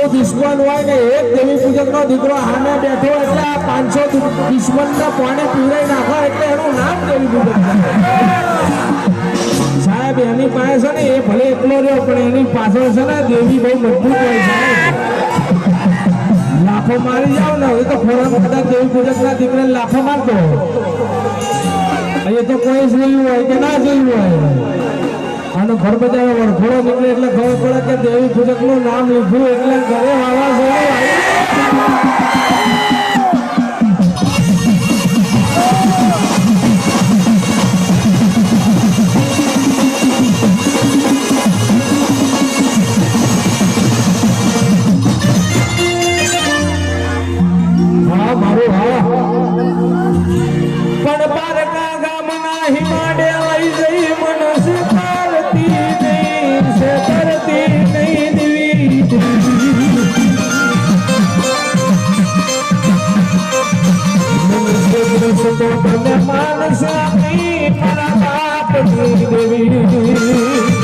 દુશ્મન હોય ને એક દેવી પૂજક નો દીકરો સામે બેઠો એટલે આ 500 દુશ્મન ને પાણી પીવડાઈ નાખો એટલે એનું નામ દેવી પૂજક સાહેબ એની પાસે છે ને એ ભલે એકલો રહ્યો પણ એની પાછળ છે ને દેવી બહુ મજબૂત હોય સાહેબ લાફો મારી જાવ ને હવે તો ખોરાક બધા દેવી પૂજક ના દીકરાને લાફો મારતો અહીંયા તો કોઈ જોયું હોય કે ના જોયું હોય આનો ઘર બધા વરઘોડો નીકળે એટલે ખબર પડે કે દેવી પૂજક નું નામ લીધું એટલે ઘરે વાવાઝોડું માનસ મારા બાપ દેવી